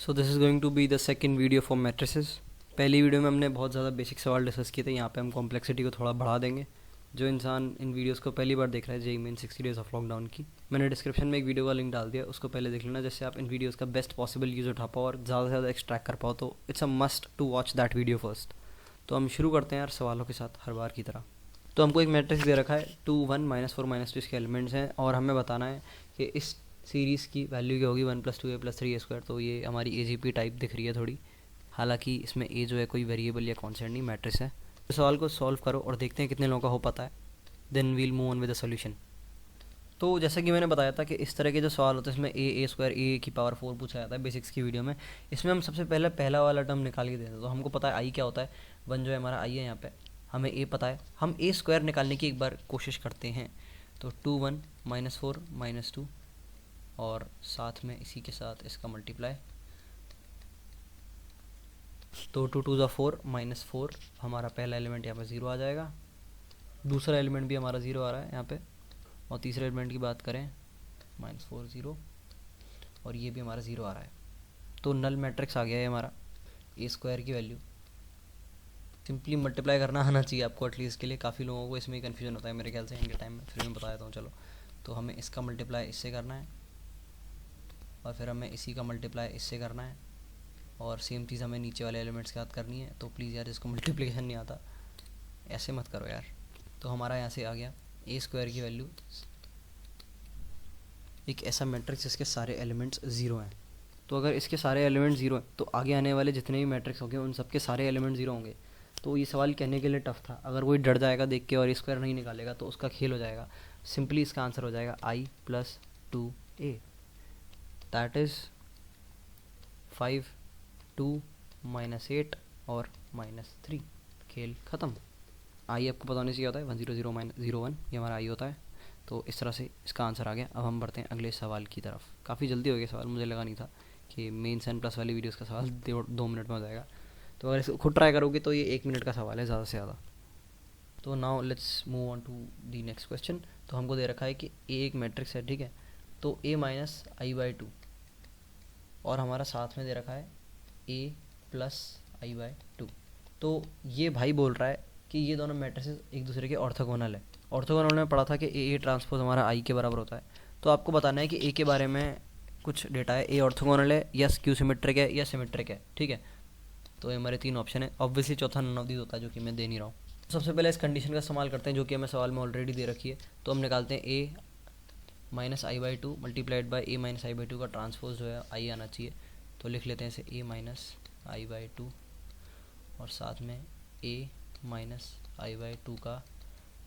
So this is going to be the second video for matrices. पहली video में हमने बहुत ज़्यादा बेसिक सवाल डिस्कस किए थे। यहाँ पे हम कॉम्प्लेक्सिटी को थोड़ा बढ़ा देंगे। जो इंसान इन वीडियोस को पहली बार देख रहा है JEE main 60 days of lockdown की, मैंने डिस्क्रिप्शन में एक वीडियो का लिंक डाल दिया, उसको पहले देख लेना, जिससे आप इन वीडियोस का बेस्ट पॉसिबल यूज़ उठा पाओ और ज़्यादा से ज़्यादा एक्सट्रैक्ट कर पाओ। तो it's a must to watch that video first. तो हम शुरू करते हैं यार सवालों के साथ हर बार की तरह। तो हमको एक मैट्रिक्स दे रखा है 2 1 -4 -2 इसके एलिमेंट्स हैं और हमें बताना है कि इस सीरीज़ की वैल्यू क्या होगी 1 + 2a + 3a²। तो ये हमारी AGP टाइप दिख रही है थोड़ी, हालांकि इसमें a जो है कोई वेरिएबल या कॉन्स्टेंट नहीं, मैट्रिक्स है। तो सवाल को सॉल्व करो और देखते हैं कितने लोगों का हो पाता है, then we'll move on with the solution. तो जैसा कि मैंने बताया था कि इस तरह के जो सवाल होते हैं इसमें a² a⁴ पूछा जाता है बेसिक्स की वीडियो में। इसमें हम सबसे पहले पहला वाला टर्म निकाल के देते हैं। तो हमको पता है i क्या होता है, 1 जो है हमारा i है, यहाँ पे हमें a पता है, हम a² निकालने की एक बार कोशिश करते हैं। तो 2 1 -4 -2 और साथ में इसी के साथ इसका मल्टीप्लाई, तो 2 2 = 4 -4 हमारा पहला एलिमेंट यहाँ पे 0 आ जाएगा, दूसरा एलिमेंट भी हमारा 0 आ रहा है यहाँ पे, और तीसरे एलिमेंट की बात करें -4 0 और ये भी हमारा 0 आ रहा है। तो नल मैट्रिक्स आ गया है हमारा। a² की वैल्यू सिंपली मल्टीप्लाई करना आना चाहिए आपको एटलीस्ट के लिए। काफ़ी लोगों को इसमें कन्फ्यूजन होता है मेरे ख्याल से इनके टाइम में, फिर मैं बता देता हूँ। चलो, तो हमें इसका मल्टीप्लाई इससे करना है और फिर हमें इसी का मल्टीप्लाई इससे करना है और सेम चीज़ हमें नीचे वाले एलिमेंट्स के साथ करनी है। तो प्लीज़ यार, इसको मल्टीप्लिकेशन नहीं आता ऐसे मत करो यार। तो हमारा यहाँ से आ गया a² की वैल्यू, एक ऐसा मैट्रिक्स जिसके सारे एलिमेंट्स 0 हैं। तो अगर इसके सारे एलिमेंट्स 0 हैं तो आगे आने वाले जितने भी मैट्रिक्स होंगे उन सबके सारे एलिमेंट 0 होंगे। तो ये सवाल कहने के लिए टफ था। अगर कोई डर जाएगा देख के और a² नहीं निकालेगा तो उसका खेल हो जाएगा। सिंपली इसका आंसर हो जाएगा i + 2a, दैट इज़ 5 2 -8 और -3। खेल ख़त्म। i आपको पता होने से क्या होता है, 1 0 0 -0 1, ये हमारा i होता है। तो इस तरह से इसका आंसर आ गया। अब हम बढ़ते हैं अगले सवाल की तरफ। काफ़ी जल्दी हो गया सवाल, मुझे लगा नहीं था कि मेंस एंड प्लस वाली वीडियोस का सवाल 2 मिनट में हो जाएगा। तो अगर इसको खुद ट्राई करोगे तो ये 1 मिनट का सवाल है ज़्यादा से ज़्यादा। तो now let's move on to the next question. तो हमको दे रखा है कि a एक मैट्रिक्स है, ठीक है। तो a - i/2 और हमारा साथ में दे रखा है a + i/2। तो ये भाई बोल रहा है कि ये दोनों मैट्रिसेस एक दूसरे के ऑर्थोगोनल है। ऑर्थोगोनल में पढ़ा था कि a ट्रांसपोज हमारा i के बराबर होता है। तो आपको बताना है कि a के बारे में कुछ डेटा है, a ऑर्थोगोनल है या स्क्यू सिमेट्रिक है या सिमेट्रिक है, ठीक है। तो ये हमारे 3 ऑप्शन है। ऑब्वियसली चौथा नन ऑफ दीज होता है, जो कि मैं दे नहीं रहा हूँ। सबसे पहले इस कंडीशन का इस्तेमाल करते हैं जो कि हमें सवाल में ऑलरेडी दे रखी है। तो हम निकालते हैं a - i/2 multiplied by a - i/2 का ट्रांसपोज जो है i आना चाहिए। तो लिख लेते हैं इसे a - i/2 और साथ में a - i/2 का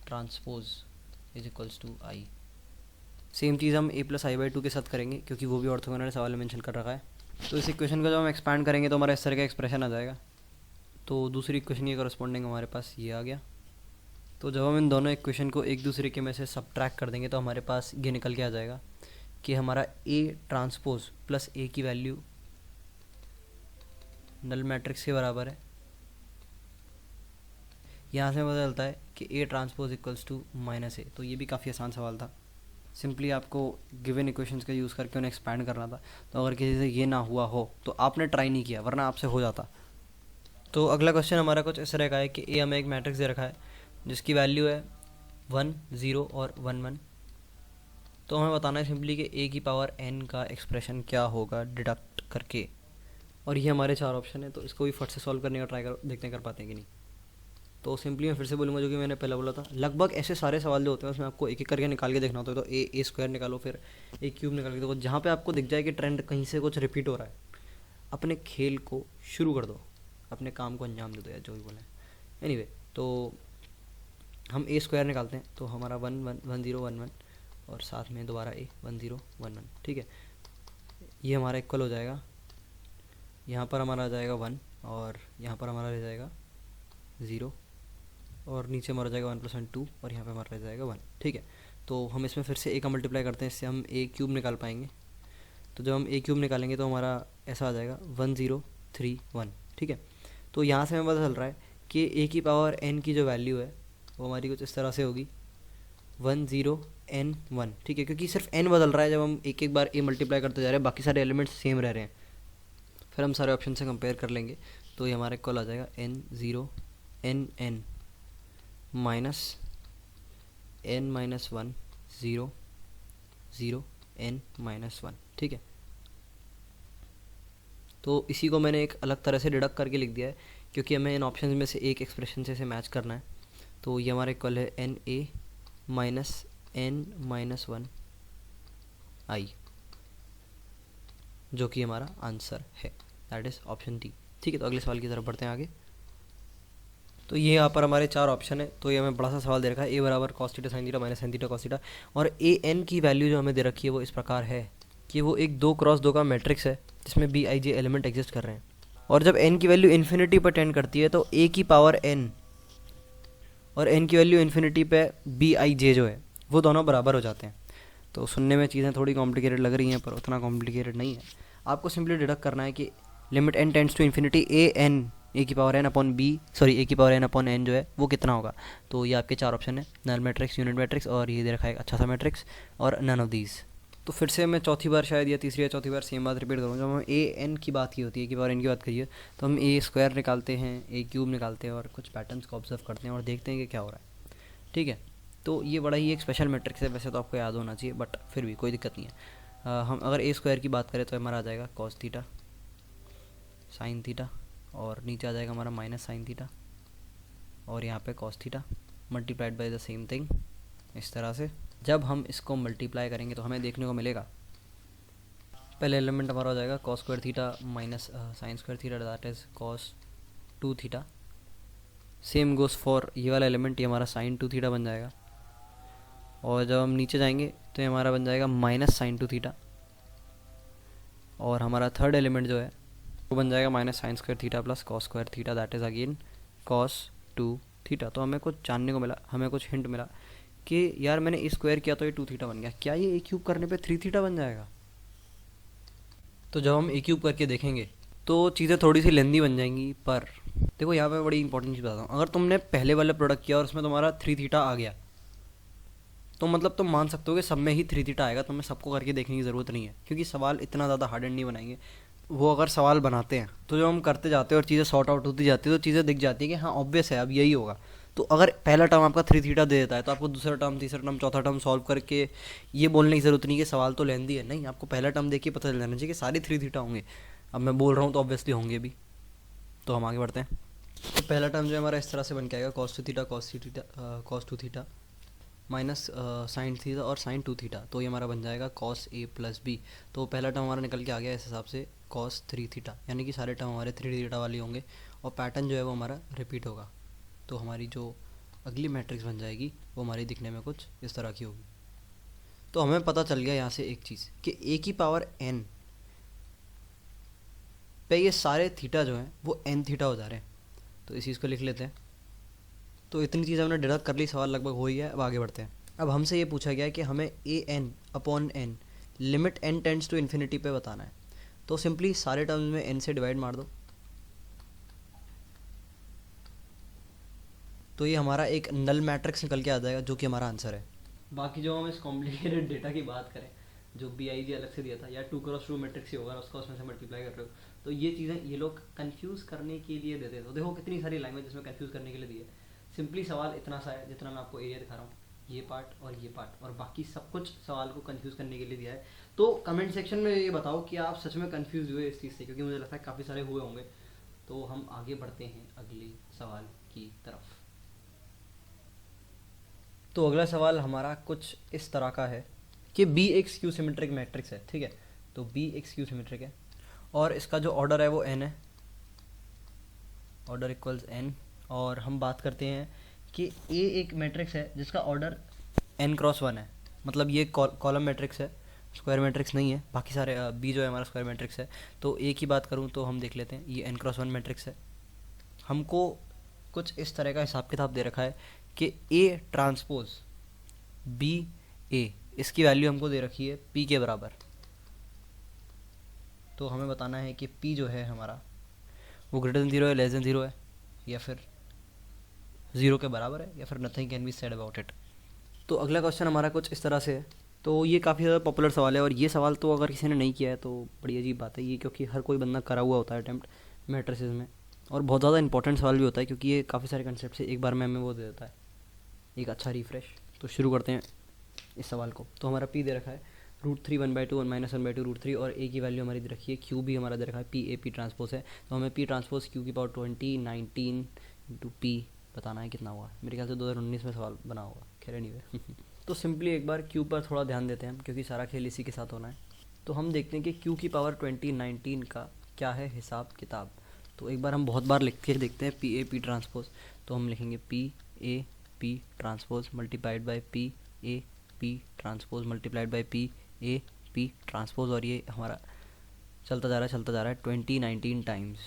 transpose is equals to i। Same चीज़ हम a + i/2 के साथ करेंगे क्योंकि वो भी ऑर्थोगोनल सवाल में मेंशन कर रखा है। तो इस इक्वेशन का जब हम एक्सपैंड करेंगे तो हमारा इस तरह का एक्सप्रेशन आ जाएगा। तो दूसरी इक्वेशन के करस्पॉन्डिंग हमारे पास ये आ गया। तो जब हम इन दोनों इक्वेशन को एक दूसरे के में से सबट्रैक्ट कर देंगे तो हमारे पास ये निकल के आ जाएगा कि हमारा a ट्रांसपोज प्लस a की वैल्यू नल मैट्रिक्स के बराबर है। यहाँ से पता चलता है कि a transpose equals to -a। तो ये भी काफ़ी आसान सवाल था। सिंपली आपको गिवन इक्वेशंस का यूज़ करके उन्हें एक्सपैंड करना था। तो अगर किसी से ये ना हुआ हो तो आपने ट्राई नहीं किया, वरना आपसे हो जाता। तो अगला क्वेश्चन हमारा कुछ इस तरह का है कि a हमें एक मैट्रिक्स दे रखा है जिसकी वैल्यू है 1 0 और 1 1। तो हमें बताना है सिंपली कि a की पावर n का एक्सप्रेशन क्या होगा डिडक्ट करके। और ये हमारे 4 ऑप्शन है, तो इसको भी फट से सॉल्व करने का ट्राई करो, देखते हैं कर पाते हैं कि नहीं। तो सिंपली मैं फिर से बोलूँगा जो कि मैंने पहले बोला था, लगभग ऐसे सारे सवाल जो होते हैं उसमें आपको एक एक करके निकाल के देखना होता है। तो a² निकालो, फिर a³ निकाल के देखो, जहाँ पे आपको दिख जाए कि ट्रेंड कहीं से कुछ रिपीट हो रहा है, अपने खेल को शुरू कर दो, अपने काम को अंजाम दे दो, या जो भी बोले। एनीवे, तो हम a² निकालते हैं। तो हमारा 1 1 1 0 1 1 और साथ में दोबारा a 1 0 1 1, ठीक है। ये हमारा इक्वल हो जाएगा, यहाँ पर हमारा आ जाएगा 1 और यहाँ पर हमारा रह जाएगा 0 और नीचे हमारा जाएगा 1 + 1 2 और यहाँ पे हमारा रह जाएगा 1, ठीक है। तो हम इसमें फिर से a का मल्टीप्लाई करते हैं, इससे हम a³ निकाल पाएंगे। तो जब हम a³ निकालेंगे तो हमारा ऐसा आ जाएगा 1 0 3 1, ठीक है। तो यहाँ से हमें पता चल रहा है कि a की पावर n की जो वैल्यू है वो हमारी कुछ इस तरह से होगी 1 0 n 1, ठीक है। क्योंकि सिर्फ n बदल रहा है, जब हम एक एक बार a मल्टीप्लाई करते जा रहे हैं बाकी सारे एलिमेंट्स सेम रह रहे हैं। फिर हम सारे ऑप्शन से कंपेयर कर लेंगे, तो ये हमारा इक्वल आ जाएगा n0 n minus n-1 0 0 n-1, ठीक है। तो इसी को मैंने एक अलग तरह से डिडक्ट करके लिख दिया है, क्योंकि हमें इन ऑप्शन में से एक एक्सप्रेशन से इसे मैच करना है। तो ये हमारा इक्वल है na माइनस n-1 i, जो कि हमारा आंसर है, दैट इज़ ऑप्शन डी, ठीक है। तो अगले सवाल की तरफ बढ़ते हैं आगे। तो ये यहाँ पर हमारे 4 ऑप्शन है। तो ये हमें बड़ा सा सवाल दे रखा है, a बराबर cos theta sin theta minus sin theta cos theta, और a n की वैल्यू जो हमें दे रखी है वो इस प्रकार है कि वो एक 2x2 का मैट्रिक्स है जिसमें b i j element exist कर रहे हैं, और जब n की वैल्यू इन्फिनिटी पर टेंड करती है तो a की पावर n और n की वैल्यू इन्फिनिटी पे b i j जो है वो दोनों बराबर हो जाते हैं। तो सुनने में चीज़ें थोड़ी कॉम्प्लिकेटेड लग रही हैं, पर उतना कॉम्प्लिकेटेड नहीं है। आपको सिंपली डिडक्ट करना है कि limit n tends to infinity a की पावर n अपॉन a की पावर n अपॉन n जो है वो कितना होगा। तो ये आपके 4 ऑप्शन है, नल मैट्रिक्स, यूनिट मैट्रिक्स, और ये दे रखा है अच्छा सा मैट्रिक्स, और नन ऑफ दीज। तो फिर से मैं चौथी बार शायद या तीसरी या चौथी बार सेम बात रिपीट करूँ। जब हम a n की बात की होती है, a की पावर n की बात करिए, तो हम a स्क्वायर निकालते हैं, a क्यूब निकालते हैं, और कुछ पैटर्न्स को ऑब्जर्व करते हैं और देखते हैं कि क्या हो रहा है, ठीक है। तो ये बड़ा ही एक स्पेशल मैट्रिक्स है, वैसे तो आपको याद होना चाहिए, बट फिर भी कोई दिक्कत नहीं है। हम अगर a स्क्वायर की बात करें तो हमारा आ जाएगा कॉस थीटा साइन थीटा, और नीचे आ जाएगा हमारा माइनस साइन थीटा, और यहाँ पे cos theta multiplied by the same thing. इस तरह से जब हम इसको मल्टीप्लाई करेंगे तो हमें देखने को मिलेगा, पहले एलिमेंट हमारा हो जाएगा cos square theta minus sine square theta, that is cos 2 theta. Same goes for ये वाला एलिमेंट, ये हमारा साइन 2 थीटा बन जाएगा, और जब हम नीचे जाएंगे तो ये हमारा बन जाएगा माइनस साइन 2 थीटा, और हमारा थर्ड एलिमेंट जो है वो बन जाएगा minus sine square theta plus cos square theta, that is again cos 2 theta. तो हमें कुछ जानने को मिला, हमें कुछ हिंट मिला कि यार मैंने ए स्क्वायर किया तो ये 2 थीटा बन गया, क्या ये ए क्यूब करने पे 3 थीटा बन जाएगा। तो जब हम ए क्यूब करके देखेंगे तो चीज़ें थोड़ी सी लेंदी बन जाएंगी, पर देखो यहाँ पे बड़ी इंपॉर्टेंट चीज़ बताता हूँ, अगर तुमने पहले वाला प्रोडक्ट किया और उसमें तुम्हारा 3 थीटा आ गया तो मतलब तुम मान सकते हो कि सब में ही 3 थीटा आएगा, तुम्हें सबको करके देखने की ज़रूरत नहीं है, क्योंकि सवाल इतना ज़्यादा हार्ड एंड नहीं बनाएंगे। वो अगर सवाल बनाते हैं तो जब हम करते जाते हैं और चीज़ें सॉर्ट आउट होती जाती है तो चीज़ें दिख जाती है कि हाँ ऑब्वियस है अब यही होगा। तो अगर पहला टर्म आपका 3 थीटा दे देता है तो आपको दूसरा टर्म, तीसरा टर्म, चौथा टर्म सॉल्व करके ये बोलने की ज़रूरत नहीं कि सवाल तो लेंदी है, नहीं, आपको पहला टर्म देख के पता चल जाना चाहिए कि सारे 3 थीटा होंगे। अब मैं बोल रहा हूँ तो ऑब्वियसली होंगे भी। तो हम आगे बढ़ते हैं। तो पहला टर्म जो है हमारा इस तरह से बन के आएगा, cos 2 theta cos 2 theta minus sine theta और साइन 2 थीटा, तो ये हमारा बन जाएगा कॉस a प्लस बी। तो पहला टर्म हमारा निकल के आ गया इस हिसाब से कॉस 3 थीटा, यानी कि सारे टर्म हमारे 3 थीटा वाले होंगे, और पैटर्न जो है वो हमारा रिपीट होगा। तो हमारी जो अगली मैट्रिक्स बन जाएगी वो हमारी दिखने में कुछ इस तरह की होगी। तो हमें पता चल गया यहाँ से एक चीज़ कि a की पावर n पे ये सारे थीटा जो हैं वो n थीटा हो जा रहे हैं। तो इस चीज़ को लिख लेते हैं। तो इतनी चीज़ हमने डिडक्ट कर ली, सवाल लगभग हो ही है। अब आगे बढ़ते हैं। अब हमसे ये पूछा गया है कि हमें A n upon n limit n tends to infinity पे बताना है। तो सिंपली सारे टर्म्स में n से डिवाइड मार दो, तो ये हमारा एक नल मैट्रिक्स निकल के आ जाएगा जो कि हमारा आंसर है। बाकी जो हम इस कॉम्प्लिकेटेड डेटा की बात करें, जो BIJ अलग से दिया था या 2x2 मैट्रिक्स ही होगा, उसको उसमें से मल्टीप्लाई कर रहे हो, तो ये चीज़ें ये लोग कंफ्यूज करने के लिए देते हैं। तो देखो कितनी सारी लैंग्वेज इसमें कंफ्यूज करने के लिए दी है। सिंपली सवाल इतना सा है जितना मैं आपको एरिया दिखा रहा हूँ, ये पार्ट और ये पार्ट, और बाकी सब कुछ सवाल को कंफ्यूज करने के लिए दिया है। तो कमेंट सेक्शन में ये बताओ कि आप सच में कंफ्यूज हुए इस चीज़ से, क्योंकि मुझे लगता है काफ़ी सारे हुए होंगे। तो हम आगे बढ़ते हैं अगले सवाल की तरफ। तो अगला सवाल हमारा कुछ इस तरह का है कि B एक स्क्यू सिमेट्रिक मैट्रिक्स है, ठीक है। तो B एक स्क्यू सिमेट्रिक है और इसका जो ऑर्डर है वो n है, ऑर्डर इक्वल्स n। और हम बात करते हैं कि A एक मैट्रिक्स है जिसका ऑर्डर n×1 है, मतलब ये कॉलम मैट्रिक्स है, स्क्वायर मैट्रिक्स नहीं है। बाकी सारे B जो है हमारा स्क्वायर मैट्रिक्स है। तो A की बात करूँ तो हम देख लेते हैं, ये n×1 मैट्रिक्स है। हमको कुछ इस तरह का हिसाब किताब दे रखा है कि A ट्रांसपोज B A, इसकी वैल्यू हमको दे रखी है P के बराबर। तो हमें बताना है कि P जो है हमारा वो ग्रेटर देन 0 है, लेस देन 0 है, या फिर 0 के बराबर है, या फिर nothing can be said about it. तो अगला क्वेश्चन हमारा कुछ इस तरह से है तो ये काफ़ी ज़्यादा पॉपुलर सवाल है, और ये सवाल तो अगर किसी ने नहीं किया है तो बड़ी अजीब बात है ये, क्योंकि हर कोई बंदा करा हुआ होता है अटैम्प्ट मैट्रिसेस में, और बहुत ज़्यादा इंपॉर्टेंट सवाल भी होता है, क्योंकि ये काफ़ी सारे कंसेप्ट से एक बार में हमें वो दे देता है, एक अच्छा रिफ्रेश। तो शुरू करते हैं इस सवाल को। तो हमारा पी दे रखा है √3 1/2 1 - 1/2 √3, और ए की वैल्यू हमारी दे रखी है, क्यू भी हमारा दे रखा है, पी ए पी ट्रांसपोज है। तो हमें पी ट्रांसपोज क्यू की पावर 2019 इंटू पी बताना है कितना हुआ। मेरे ख्याल से 2019 में सवाल बना होगा, खैर एनीवे। तो सिंपली एक बार क्यू पर थोड़ा ध्यान देते हैं हम, क्योंकि सारा खेल इसी के साथ होना है। तो हम देखते हैं कि क्यू की पावर 2019 का क्या है हिसाब किताब। तो एक बार हम बहुत बार लिख के देखते हैं पी ए पी ट्रांसपोज। तो हम लिखेंगे P A P transpose multiplied by P A P transpose multiplied by P A P transpose, और ये हमारा चलता जा रहा है 2019 टाइम्स।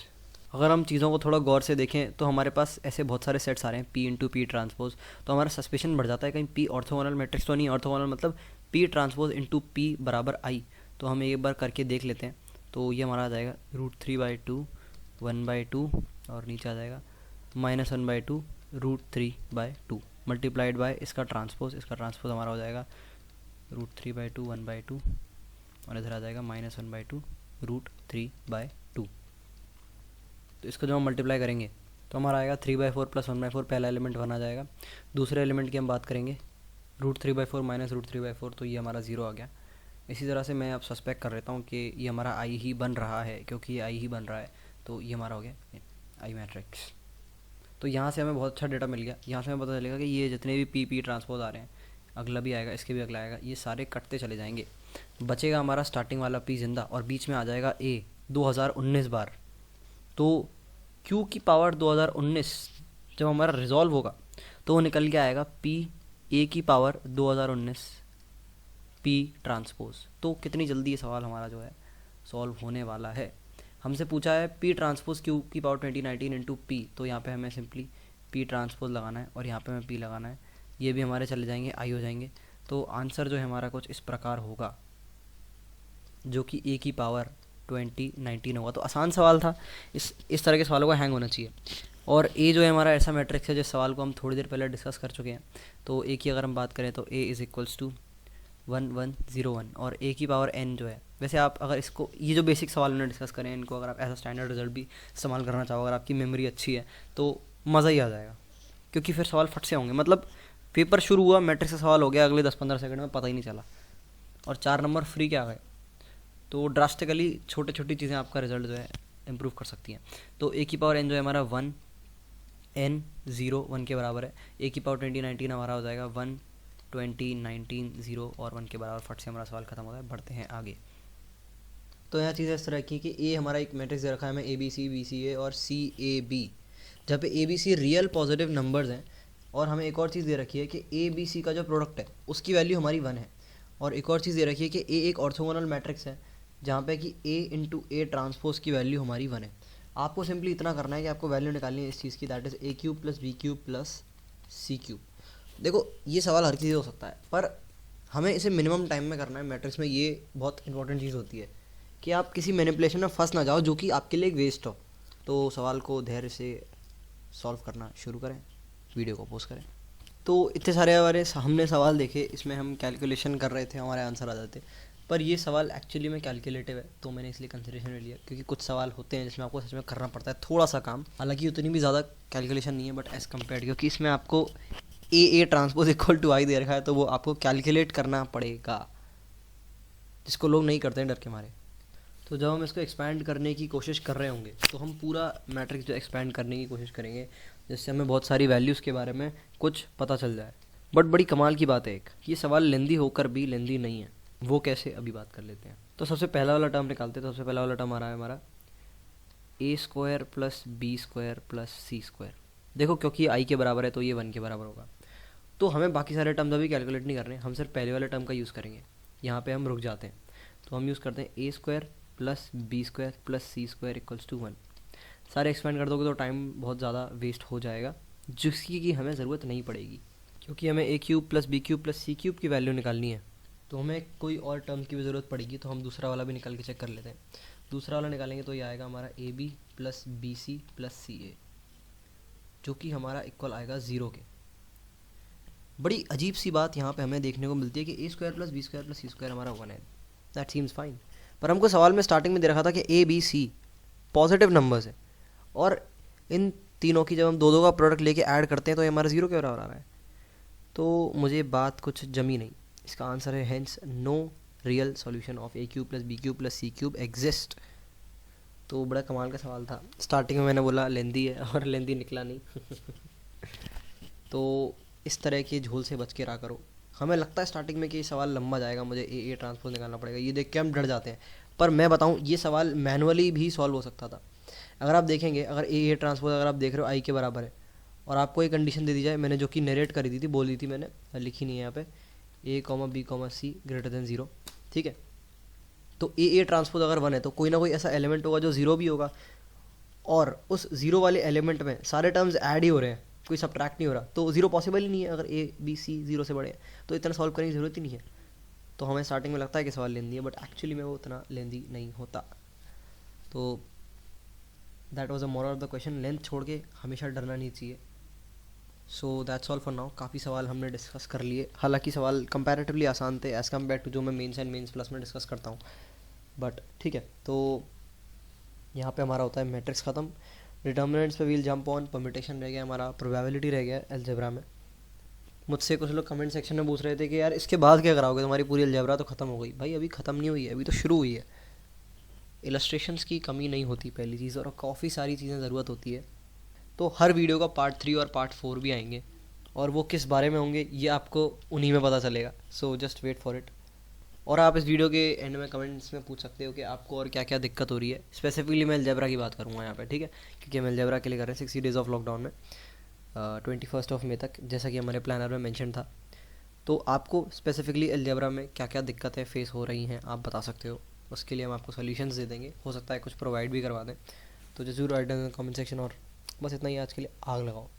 अगर हम चीज़ों को थोड़ा गौर से देखें तो हमारे पास ऐसे बहुत सारे सेट्स आ रहे हैं पी इंटू पी ट्रांसपोज, तो हमारा सस्पेशन बढ़ जाता है कहीं पी ऑर्थोगोनल मैट्रिक्स तो नहीं। ऑर्थोगोनल मतलब पी ट्रांसपोज इंटू पी बराबर आई। तो हम एक बार करके देख लेते हैं। तो ये हमारा आ जाएगा √3/2 1/2, और नीचे आ जाएगा -1/2 √3/2 मल्टीप्लाइड बाय इसका ट्रांसपोज हमारा हो जाएगा √3/2 1/2, और इधर आ जाएगा -1/2 √3/2। तो इसको जब हम मल्टीप्लाई करेंगे तो हमारा आएगा 3/4 + 1/4, पहला एलिमेंट 1 आ जाएगा। दूसरे एलिमेंट की हम बात करेंगे √3/4 - √3/4, तो ये हमारा 0 आ गया। इसी तरह से मैं अब सस्पेक्ट कर लेता हूँ कि ये हमारा आई ही बन रहा है, क्योंकि ये आई ही बन रहा है, तो ये हमारा हो गया आई मैट्रिक्स। तो यहाँ से हमें बहुत अच्छा डेटा मिल गया। यहाँ से हमें पता चलेगा कि ये जितने भी पी पी ट्रांसपोज आ रहे हैं, अगला भी आएगा, इसके भी अगला आएगा, ये सारे कटते चले जाएंगे। बचेगा हमारा स्टार्टिंग वाला पी जिंदा, और बीच में आ जाएगा ए 2019 बार। तो Q की पावर 2019 जब हमारा रिजॉल्व होगा तो वो निकल के आएगा पी ए की पावर 2019 पी ट्रांसपोज। तो कितनी जल्दी ये सवाल हमारा जो है सॉल्व होने वाला है। हमसे पूछा है पी ट्रांसपोज Q की पावर 2019 इंटू पी, तो यहाँ पे हमें सिंपली पी ट्रांसपोज लगाना है, और यहाँ पे हमें पी लगाना है। ये भी हमारे चले जाएंगे, आई हो जाएंगे। तो आंसर जो है हमारा कुछ इस प्रकार होगा, जो कि ए की पावर 2019 होगा। तो आसान सवाल था, इस तरह के सवालों को हैंग होना चाहिए। और ए जो है हमारा ऐसा मैट्रिक्स है जिस सवाल को हम थोड़ी देर पहले डिस्कस कर चुके हैं। तो ए की अगर हम बात करें तो ए इज़ इक्वल्स टू 1 1 0 1, और ए की पावर n जो है, वैसे आप अगर इसको ये जो बेसिक सवाल हमने डिस्कस करें इनको अगर आप ऐसा स्टैंडर्ड रिजल्ट भी इस्तेमाल करना चाहो, अगर आपकी मेमोरी अच्छी है तो मज़ा ही आ जाएगा, क्योंकि फिर सवाल फट से होंगे। मतलब पेपर शुरू हुआ, मैट्रिक्स का सवाल हो गया, अगले 10-15 सेकंड में पता ही नहीं चला, और 4 नंबर फ्री के आ गए। तो ड्रास्टिकली छोटी छोटी चीज़ें आपका रिजल्ट जो है इम्प्रूव कर सकती हैं। तो ए की पावर n जो है हमारा 1 n 0 1 के बराबर है। ए की पावर 2019 हमारा हो जाएगा 1 20 19 0 और 1 के बराबर। फट से हमारा सवाल खत्म होता है। बढ़ते हैं आगे। तो यहाँ चीज़ें इस तरह की कि ए हमारा एक मैट्रिक्स दे रखा है हमें ए बी सी बी सी ए और सी ए बी, जहाँ पे A B C real positive numbers हैं। और हमें एक और चीज़ दे रखी है कि ए बी सी का जो प्रोडक्ट है उसकी वैल्यू हमारी 1 है। और एक और चीज़ दे रखी है कि ए एक ऑर्थोगोनल मैट्रिक्स है, जहाँ पे कि ए इंटू ए ट्रांसपोज की वैल्यू हमारी 1 है। आपको सिंपली इतना करना है कि आपको वैल्यू निकालनी है इस चीज़ की, that is A cube plus B cube plus C cube. देखो ये सवाल हर किसी से हो सकता है, पर हमें इसे मिनिमम टाइम में करना है। मैट्रिक्स में ये बहुत इंपॉर्टेंट चीज़ होती है कि आप किसी मैनिपुलेशन में फंस ना जाओ जो कि आपके लिए एक वेस्ट हो। तो सवाल को धैर्य से सॉल्व करना शुरू करें, वीडियो को पोस्ट करें। तो इतने सारे हमारे हमने सवाल देखे, इसमें हम कैलकुलेशन कर रहे थे, हमारे आंसर आ जाते। पर ये सवाल एक्चुअली में कैलकुलेटिव है, तो मैंने इसलिए कंसिडरेशन में लिया, क्योंकि कुछ सवाल होते हैं जिसमें आपको सच में करना पड़ता है थोड़ा सा काम। हालांकि उतनी भी ज़्यादा कैलकुलेशन नहीं है, बट एज़ कम्पेयर, क्योंकि इसमें आपको ए ट्रांसपोज इक्वल टू आई दे रखा है, तो वो आपको कैलकुलेट करना पड़ेगा, जिसको लोग नहीं करते हैं डर के मारे। तो जब हम इसको एक्सपैंड करने की कोशिश कर रहे होंगे तो हम पूरा मैट्रिक्स जो एक्सपैंड करने की कोशिश करेंगे, जिससे हमें बहुत सारी वैल्यूज़ के बारे में कुछ पता चल जाए। बट बड़ी कमाल की बात है एक, ये सवाल लेंदी होकर भी लेंदी नहीं है। वो कैसे, अभी बात कर लेते हैं। तो सबसे पहला वाला टर्म निकालते हैं। तो सबसे पहला वाला टर्म आ रहा है हमारा a² + b² + c²। देखो क्योंकि आई के बराबर है तो ये 1 के बराबर होगा। तो हमें बाकी सारे टर्म्स अभी कैलकुलेट नहीं करने, हम सिर्फ पहले वाले टर्म का यूज़ करेंगे। यहाँ पे हम रुक जाते हैं। तो हम यूज़ करते हैं a² + b² + c² = 1। सारे एक्सपेंड कर दोगे तो टाइम बहुत ज़्यादा वेस्ट हो जाएगा, जिसकी कि हमें ज़रूरत नहीं पड़ेगी, क्योंकि हमें a³ + b³ + c³ की वैल्यू निकालनी है। तो हमें कोई और टर्म की भी ज़रूरत पड़ेगी, तो हम दूसरा वाला भी निकाल के चेक कर लेते हैं। दूसरा वाला निकालेंगे तो ये आएगा हमारा ab + bc + ca, जो कि हमारा इक्वल आएगा 0 के। बड़ी अजीब सी बात यहाँ पे हमें देखने को मिलती है कि A square plus B square plus C square हमारा 1 है, दैट सीम्स फाइन। पर हमको सवाल में स्टार्टिंग में दे रखा था कि A B C positive numbers है, और इन तीनों की जब हम दो दो का प्रोडक्ट लेके ऐड करते हैं तो ये हमारा ज़ीरो के बराबर आ रहा है। तो मुझे बात कुछ जमी नहीं। इसका आंसर है hence no real solution of A cube plus B cube plus C cube exist. तो बड़ा कमाल का सवाल था। स्टार्टिंग में मैंने बोला लेंदी है और लेंदी निकला नहीं। तो इस तरह के झोल से बच के रहा करो। हमें लगता है स्टार्टिंग में कि ये सवाल लंबा जाएगा, मुझे ए ट्रांसपोज निकालना पड़ेगा, ये देख के हम डर जाते हैं। पर मैं बताऊं, ये सवाल मैनुअली भी सॉल्व हो सकता था। अगर आप देखेंगे, अगर ए ट्रांसपोज अगर आप देख रहे हो आई के बराबर है, और आपको एक कंडीशन दे दी जाए, मैंने जो कि नरेट करी दी थी, बोल दी थी मैंने, लिखी नहीं है यहाँ पे, ए कॉमा बी कॉमा सी ग्रेटर देन ज़ीरो, ठीक है। तो ए ट्रांसपोज अगर 1 है तो कोई ना कोई ऐसा एलिमेंट होगा जो ज़ीरो भी होगा, और उस ज़ीरो वाले एलिमेंट में सारे टर्म्स ऐड ही हो रहे हैं, कोई सब्ट्रैक्ट नहीं हो रहा, तो ज़ीरो पॉसिबल ही नहीं है। अगर ए बी सी ज़ीरो से बड़े हैं तो इतना सॉल्व करने की ज़रूरत ही नहीं है। तो हमें स्टार्टिंग में लगता है कि सवाल लेंदी है, बट एक्चुअली में वो उतना लेंदी नहीं होता। तो that was a moral of the question, length छोड़ के हमेशा डरना नहीं चाहिए। So that's all for now. काफ़ी सवाल हमने डिस्कस कर लिए, हालांकि सवाल कंपैरेटिवली आसान थे एज़ कम्पेयर टू जो मैं मेंस एंड मेंस प्लस में डिस्कस करता हूँ, बट ठीक है। तो यहाँ पे हमारा होता है मैट्रिक्स ख़त्म। डिटर्मिनेंट्स पे व्हील जंप ऑन, परम्यूटेशन रह गया हमारा, प्रोबेबिलिटी रह गया अलजेब्रा में। मुझसे कुछ लोग कमेंट सेक्शन में पूछ रहे थे कि यार इसके बाद क्या कराओगे, तुम्हारी पूरी अलजेब्रा तो ख़त्म हो गई। भाई अभी ख़त्म नहीं हुई है, अभी तो शुरू हुई है। इलस्ट्रेशंस की कमी नहीं होती पहली चीज़, और काफ़ी सारी चीज़ें ज़रूरत होती है। तो हर वीडियो का पार्ट 3 और पार्ट 4 भी आएंगे, और वो किस बारे में होंगे ये आपको उन्हीं में पता चलेगा। So just wait for it. और आप इस वीडियो के एंड में कमेंट्स में पूछ सकते हो कि आपको और क्या क्या दिक्कत हो रही है। स्पेसिफिकली मैं अलजेब्रा की बात करूँगा यहाँ पे, ठीक है, क्योंकि हम अलजेब्रा के लिए कर रहे हैं 60 डेज़ ऑफ लॉकडाउन में 21 मई तक, जैसा कि हमारे प्लानर में मेंशन था। तो आपको स्पेसिफिकली अलजेब्रा में क्या क्या दिक्कतें फेस हो रही हैं आप बता सकते हो, उसके लिए हम आपको सॉल्यूशंस दे देंगे, हो सकता है कुछ प्रोवाइड भी करवा दें। तो जरूर राइट डाउन कमेंट सेक्शन। और बस इतना ही आज के लिए, आग लगाओ।